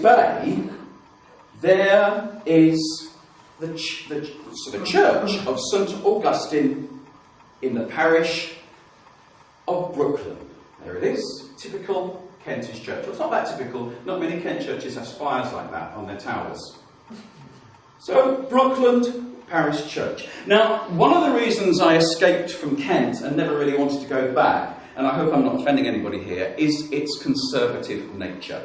Bay, there is the church of St Augustine in the parish of Brooklyn. There it is, typical Kentish church. Well, it's not that typical. Not many Kent churches have spires like that on their towers. So, Brooklyn Parish Church. Now, one of the reasons I escaped from Kent and never really wanted to go back, and I hope I'm not offending anybody here, is its conservative nature.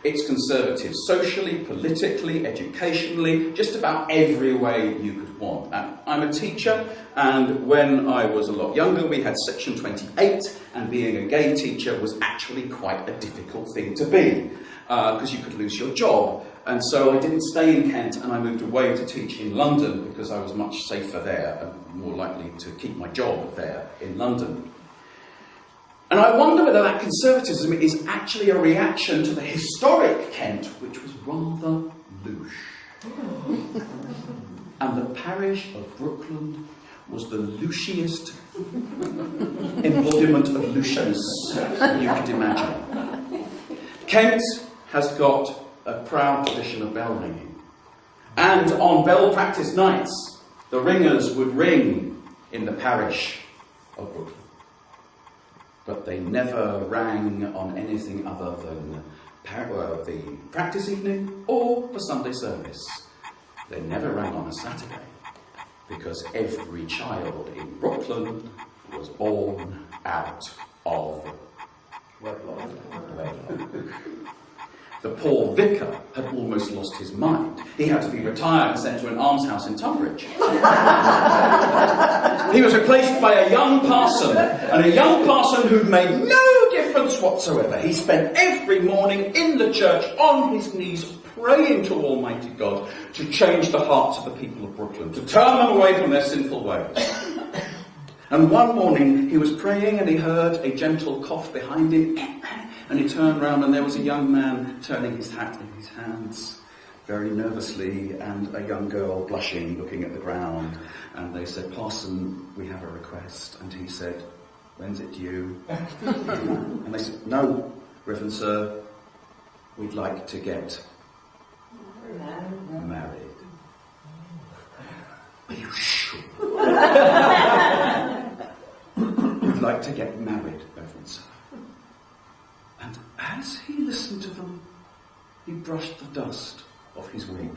It's conservative socially, politically, educationally, just about every way you could want. And I'm a teacher, and when I was a lot younger, we had Section 28, and being a gay teacher was actually quite a difficult thing to be, because you could lose your job. And so I didn't stay in Kent, and I moved away to teach in London, because I was much safer there, and more likely to keep my job there in London. And I wonder whether that conservatism is actually a reaction to the historic Kent, which was rather louche. And the parish of Brooklyn was the louchiest embodiment of loucheness you could imagine. Kent has got a proud tradition of bell ringing. And on bell practice nights, the ringers would ring in the parish of Brooklyn. But they never rang on anything other than the practice evening or the Sunday service. They never rang on a Saturday, because every child in Brooklyn was born out of wedlock. The poor vicar had almost lost his mind. He had to be retired and sent to an almshouse in Tunbridge. He was replaced by a young parson, and a young parson who made no difference whatsoever. He spent every morning in the church on his knees praying to Almighty God to change the hearts of the people of Brooklyn, to turn them away from their sinful ways. And one morning he was praying and he heard a gentle cough behind him. And he turned round and there was a young man turning his hat in his hands very nervously, and a young girl blushing, looking at the ground. And they said, "Parson, we have a request." And he said, "When's it due?" And they said, "No, Reverend Sir, we'd like to get married." Are you sure? We'd like to get married, Reverend Sir. And as he listened to them, he brushed the dust off his wig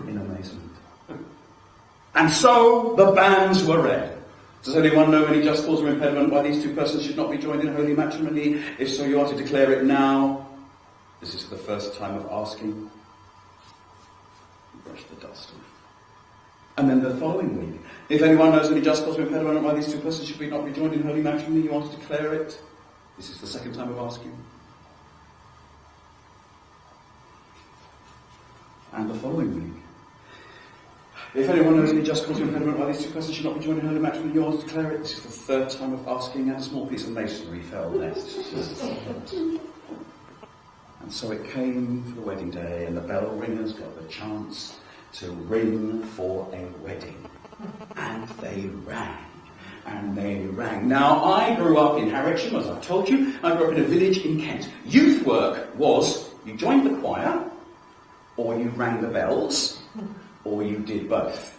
in amazement. And so the banns were read. Does anyone know any just cause or impediment why these two persons should not be joined in holy matrimony? If so, you are to declare it now. This is the first time of asking. He brushed the dust off. And then the following week, if anyone knows any just cause or impediment why these two persons should not be joined in holy matrimony, you are to declare it. This is the second time of asking. And the following week, if anyone knows any just cause or impediment why these two persons should not be joined in holy matrimony, you are to declare it. This is the third time of asking, and a small piece of masonry fell next. And so it came for the wedding day, and the bell ringers got the chance to ring for a wedding. And they rang. And they rang. Now, I grew up in Harwich, as I've told you. I grew up in a village in Kent. Youth work was, you joined the choir, or you rang the bells, or you did both.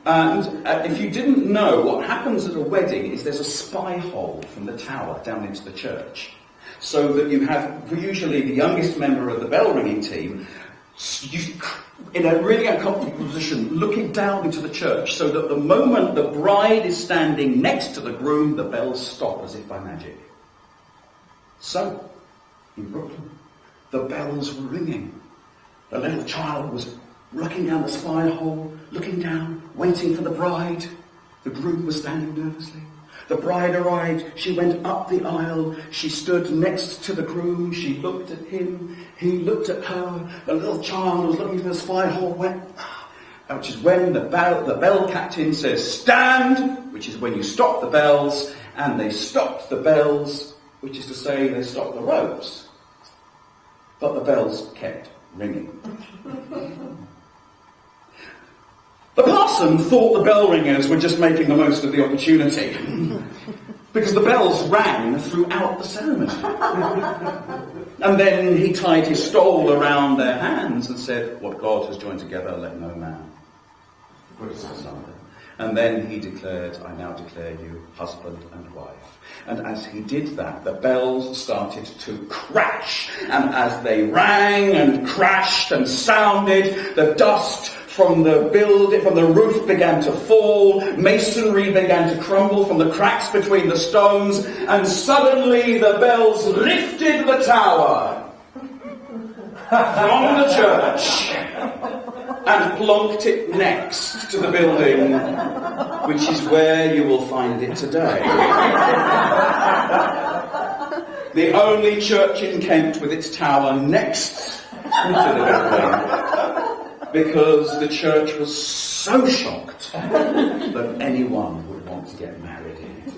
And if you didn't know, what happens at a wedding is there's a spy hole from the tower down into the church. So that you have usually the youngest member of the bell ringing team in a really uncomfortable position looking down into the church, so that the moment the bride is standing next to the groom, the bells stop as if by magic. So, in Brooklyn, the bells were ringing. The little child was looking down the spy hole, looking down, waiting for the bride. The groom was standing nervously. The bride arrived. She went up the aisle. She stood next to the groom. She looked at him. He looked at her. The little child was looking through the spy hole, which is when the bell captain says, "Stand!" which is when you stop the bells. And they stopped the bells, which is to say they stopped the ropes. But the bells kept ringing. The parson thought the bell ringers were just making the most of the opportunity. because the bells rang throughout the ceremony. And then he tied his stole around their hands and said, "What God has joined together, let no man put asunder." And then he declared, "I now declare you husband and wife." And as he did that, the bells started to crash. And as they rang and crashed and sounded, the dust from the building, from the roof began to fall, masonry began to crumble from the cracks between the stones, and suddenly the bells lifted the tower from the church and plonked it next to the building, which is where you will find it today. The only church in Kent with its tower next to the building, because the church was so shocked that anyone would want to get married in it.